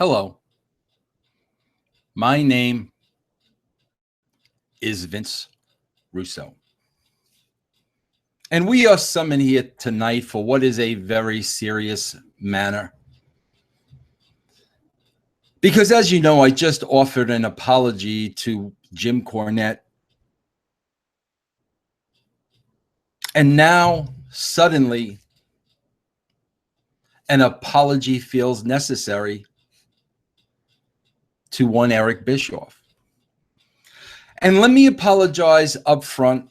Hello, my name is Vince Russo. And we are summoned here tonight for what is a very serious matter. Because as you know, I just offered an apology to Jim Cornette. And now, suddenly, an apology feels necessary to one Eric Bischoff. And let me apologize up front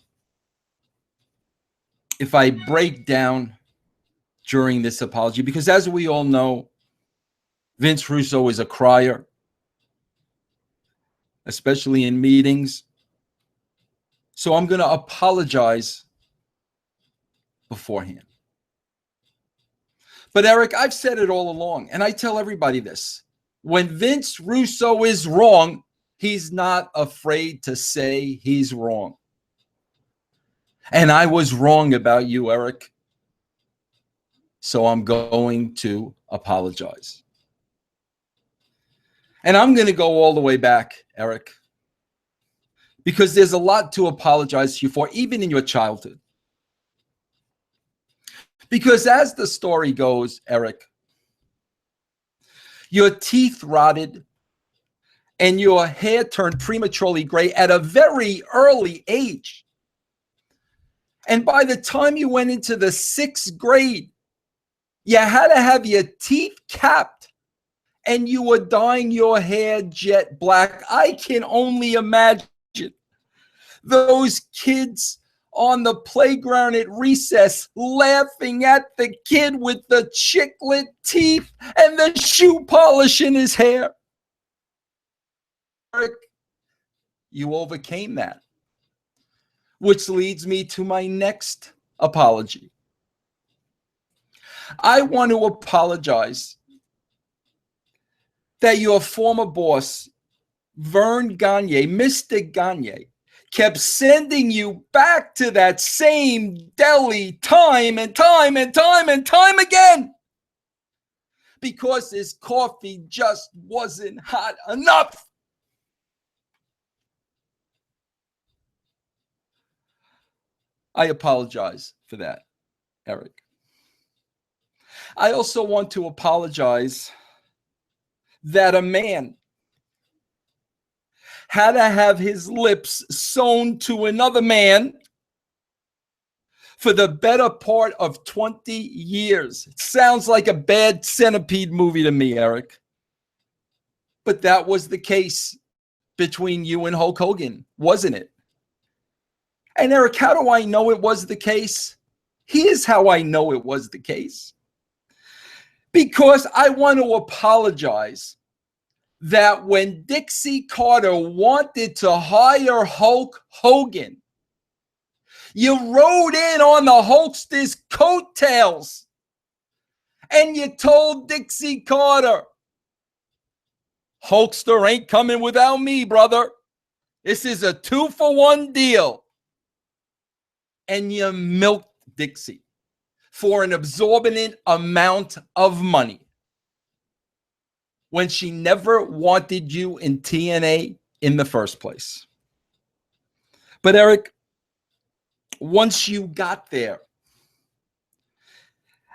if I break down during this apology, because as we all know, Vince Russo is a crier, especially in meetings. So I'm going to apologize beforehand. But Eric, I've said it all along, and I tell everybody this. When Vince Russo is wrong, he's not afraid to say he's wrong. And I was wrong about you, Eric. So I'm going to apologize. And I'm going to go all the way back, Eric, because there's a lot to apologize to you for, even in your childhood. Because as the story goes, Eric, your teeth rotted and your hair turned prematurely gray at a very early age. And by the time you went into the 6th grade, you had to have your teeth capped and you were dyeing your hair jet black. I can only imagine those kids on the playground at recess laughing at the kid with the chiclet teeth and the shoe polish in his hair. Eric, you overcame that, which leads me to my next apology. I want to apologize that your former boss, Vern Gagne, Mr. Gagne, kept sending you back to that same deli time and time and time and time again because his coffee just wasn't hot enough. I apologize for that, Eric. I also want to apologize that a man had to have his lips sewn to another man for the better part of 20 years. It sounds like a bad Centipede movie to me, Eric. But that was the case between you and Hulk Hogan, wasn't it? And Eric, how do I know it was the case? Here's how I know it was the case. Because I want to apologize that when Dixie Carter wanted to hire Hulk Hogan, you rode in on the Hulkster's coattails and you told Dixie Carter, Hulkster ain't coming without me, brother. This is a 2-for-1 deal. And you milked Dixie for an exorbitant amount of money when she never wanted you in TNA in the first place. But Eric, once you got there,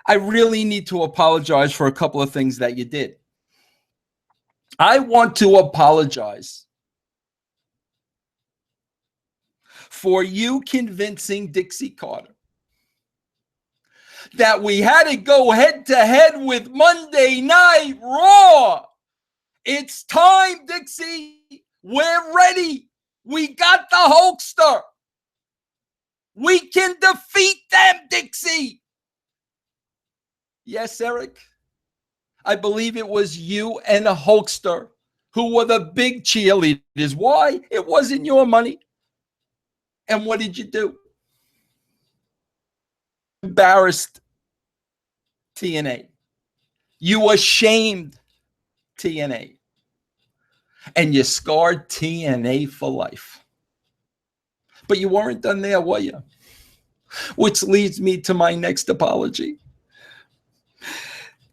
I really need to apologize for a couple of things that you did. I want to apologize for you convincing Dixie Carter that we had to go head-to-head with Monday Night Raw. It's time, Dixie. We're ready. We got the Hulkster. We can defeat them, Dixie. Yes, Eric. I believe it was you and the Hulkster who were the big cheerleaders. Why? It wasn't your money. And what did you do? Embarrassed TNA. You ashamed TNA. And you scarred TNA for life. But you weren't done there, were you? Which leads me to my next apology.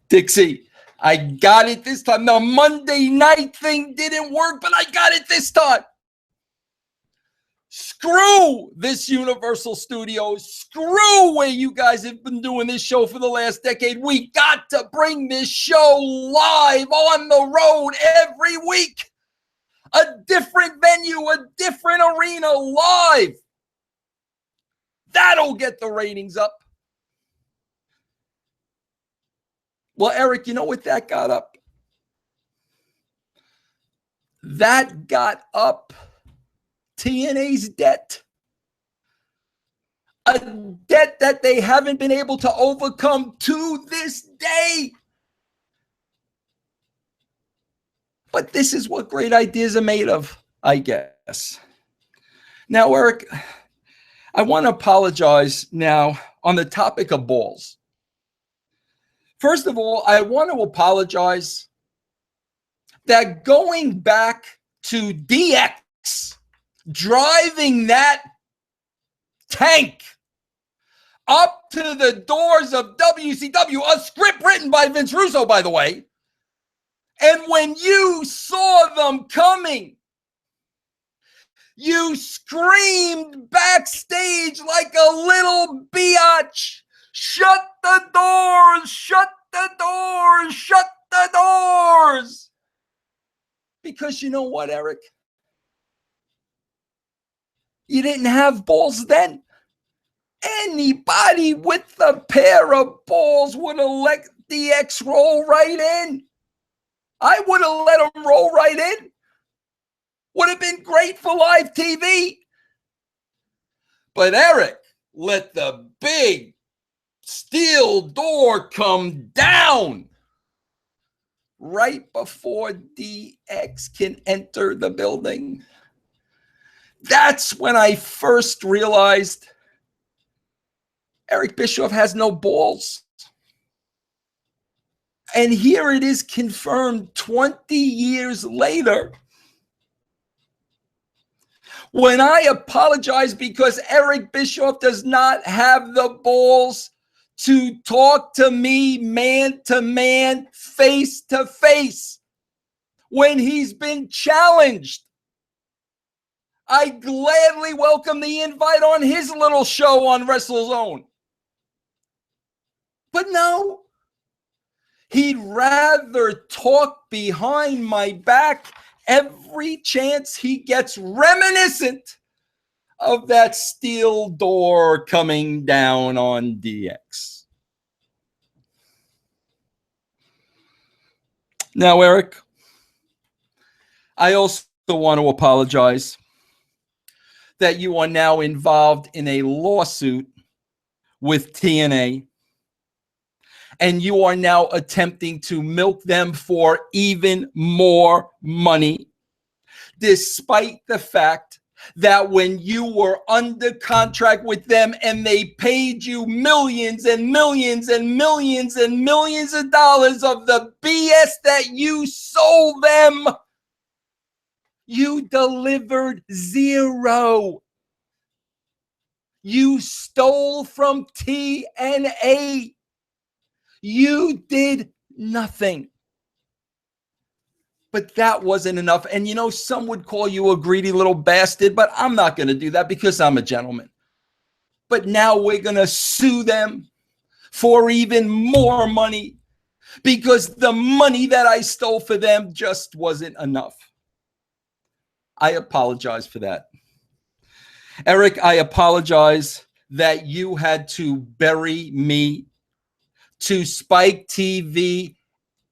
Dixie, I got it this time. The Monday night thing didn't work, but I got it this time. Screw this Universal Studios. Screw where you guys have been doing this show for the last decade. We got to bring this show live on the road every week. A different venue, a different arena, live. That'll get the ratings up. Well, Eric, you know what that got up? That got up TNA's debt. A debt that they haven't been able to overcome to this day. But this is what great ideas are made of, I guess. Now, Eric, I want to apologize now on the topic of balls. First of all, I want to apologize that going back to DX, driving that tank up to the doors of WCW, a script written by Vince Russo, by the way, and when you saw them coming, you screamed backstage like a little biatch. Shut the doors, shut the doors, shut the doors. Because you know what, Eric? You didn't have balls then. Anybody with a pair of balls would have let DX roll right in. I would have let him roll right in. Would have been great for live TV. But Eric let the big steel door come down right before DX can enter the building. That's when I first realized Eric Bischoff has no balls. And here it is confirmed 20 years later when I apologize because Eric Bischoff does not have the balls to talk to me man to man, face to face, when he's been challenged. I gladly welcome the invite on his little show on WrestleZone. But no, he'd rather talk behind my back every chance he gets, reminiscent of that steel door coming down on DX. Now, Eric, I also want to apologize that you are now involved in a lawsuit with TNA, and you are now attempting to milk them for even more money, despite the fact that when you were under contract with them and they paid you millions and millions and millions and millions of dollars of the BS that you sold them, you delivered zero. You stole from TNA. You did nothing. But that wasn't enough. And you know, some would call you a greedy little bastard, but I'm not going to do that because I'm a gentleman. But now we're going to sue them for even more money because the money that I stole for them just wasn't enough. I apologize for that. Eric, I apologize that you had to bury me to Spike TV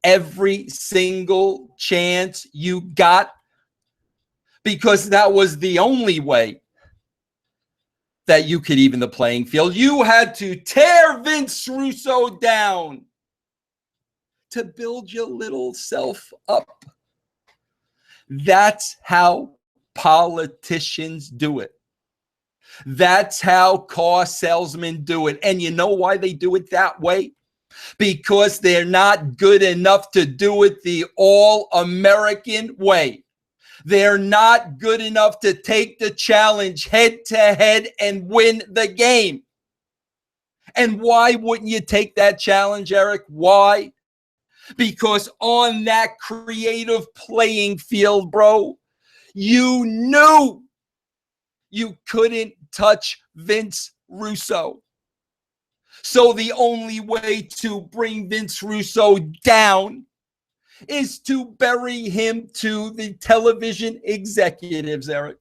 every single chance you got, because that was the only way that you could even the playing field. You had to tear Vince Russo down to build your little self up. That's how politicians do it. That's how car salesmen do it. And you know why they do it that way? Because they're not good enough to do it the all-American way. They're not good enough to take the challenge head to head and win the game. And why wouldn't you take that challenge, Eric? Why? Because on that creative playing field, bro, you knew you couldn't touch Vince Russo. So the only way to bring Vince Russo down is to bury him to the television executives, Eric.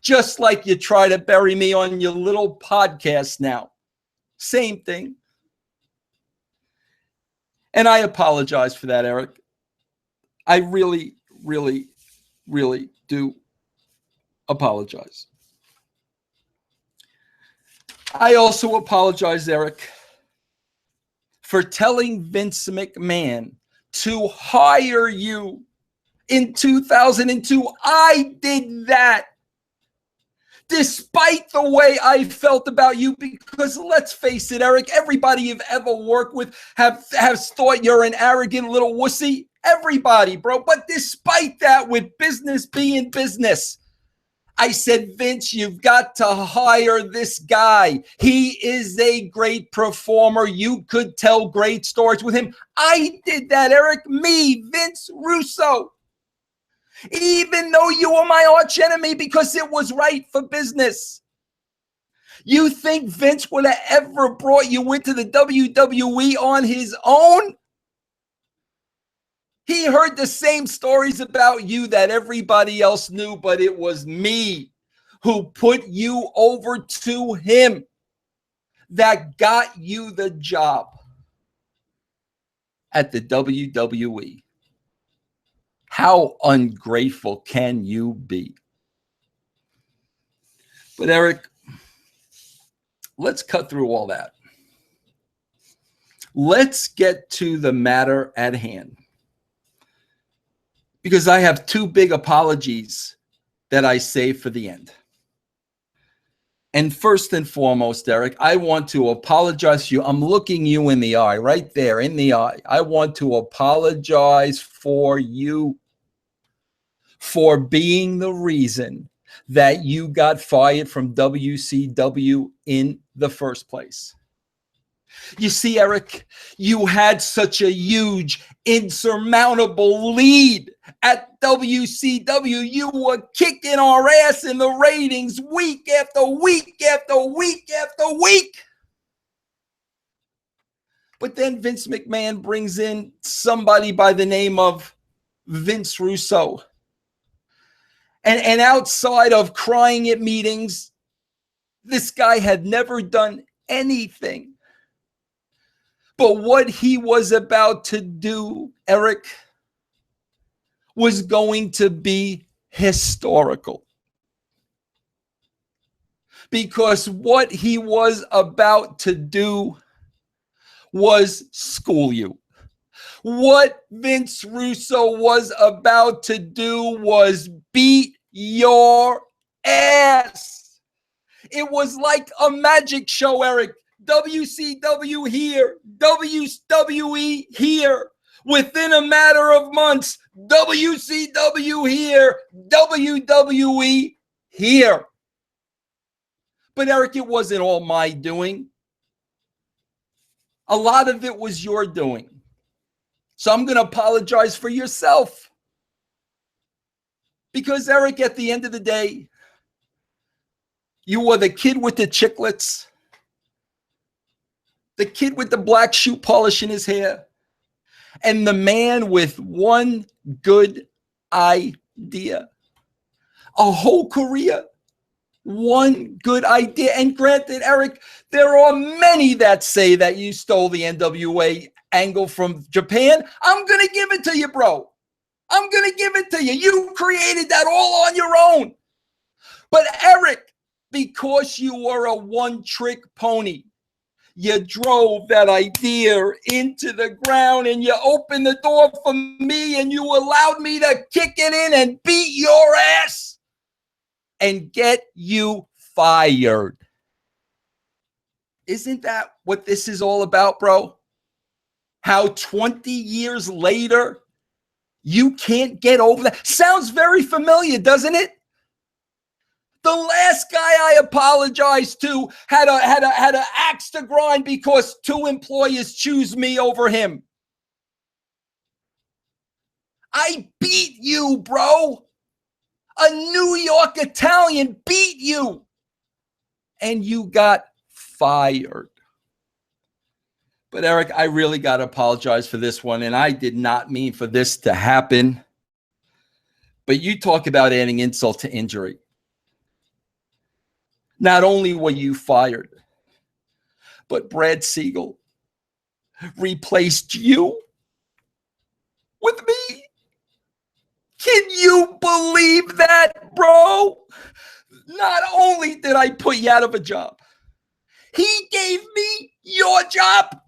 Just like you try to bury me on your little podcast now. Same thing. And I apologize for that, Eric. I really, really, really do apologize. I also apologize, Eric, for telling Vince McMahon to hire you in 2002. I did that despite the way I felt about you, because let's face it, Eric, everybody you've ever worked with has thought you're an arrogant little wussy. Everybody, bro. But despite that, with business being business, I said, Vince, you've got to hire this guy. He is a great performer. You could tell great stories with him. I did that, Eric. Me, Vince Russo. Even though you were my arch enemy, because it was right for business. You think Vince would have ever brought you into the WWE on his own? He heard the same stories about you that everybody else knew, but it was me who put you over to him that got you the job at the WWE. How ungrateful can you be? But Eric, let's cut through all that. Let's get to the matter at hand. Because I have two big apologies that I save for the end. And first and foremost, Eric, I want to apologize to you. I'm looking you in the eye, right there in the eye. I want to apologize for you for being the reason that you got fired from WCW in the first place. You see, Eric, you had such a huge, insurmountable lead at WCW. You were kicking our ass in the ratings week after week after week after week. But then Vince McMahon brings in somebody by the name of Vince Russo. And outside of crying at meetings, this guy had never done anything. But what he was about to do, Eric, was going to be historical. Because what he was about to do was school you. What Vince Russo was about to do was beat your ass. It was like a magic show, Eric. WCW here, WWE here. Within a matter of months, WCW here, WWE here. But Eric, it wasn't all my doing. A lot of it was your doing. So I'm going to apologize for yourself. Because Eric, at the end of the day, you were the kid with the chiclets. The kid with the black shoe polish in his hair. And the man with one good idea. A whole career. One good idea. And granted, Eric, there are many that say that you stole the NWA angle from Japan. I'm going to give it to you, bro. I'm going to give it to you. You created that all on your own. But Eric, because you were a one-trick pony, you drove that idea into the ground and you opened the door for me and you allowed me to kick it in and beat your ass and get you fired. Isn't that what this is all about, bro? How 20 years later, you can't get over that. Sounds very familiar, doesn't it? The last guy I apologized to had a axe to grind because two employers choose me over him. I beat you, bro. A New York Italian beat you. And you got fired. But Eric, I really got to apologize for this one. And I did not mean for this to happen. But you talk about adding insult to injury. Not only were you fired, but Brad Siegel replaced you with me. Can you believe that, bro? Not only did I put you out of a job, he gave me your job.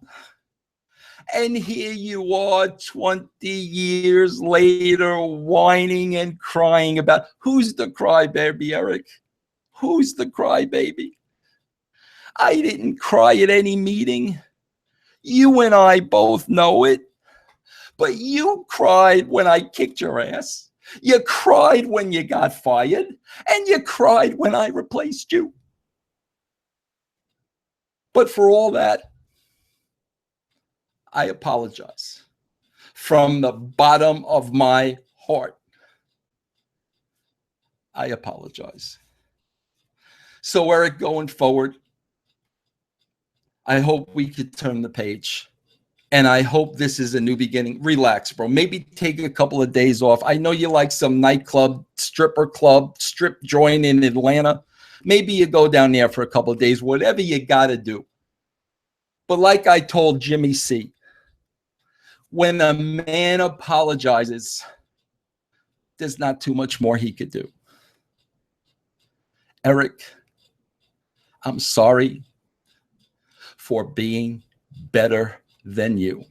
And here you are 20 years later whining and crying about who's the crybaby, Eric? Who's the crybaby? I didn't cry at any meeting. You and I both know it. But you cried when I kicked your ass. You cried when you got fired. And you cried when I replaced you. But for all that, I apologize from the bottom of my heart. I apologize. So, Eric, going forward, I hope we could turn the page. And I hope this is a new beginning. Relax, bro. Maybe take a couple of days off. I know you like some nightclub, stripper club, strip joint in Atlanta. Maybe you go down there for a couple of days, whatever you got to do. But like I told Jimmy C, when a man apologizes, there's not too much more he could do. Eric, I'm sorry for being better than you.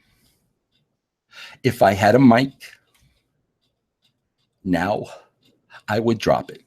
If I had a mic, now I would drop it.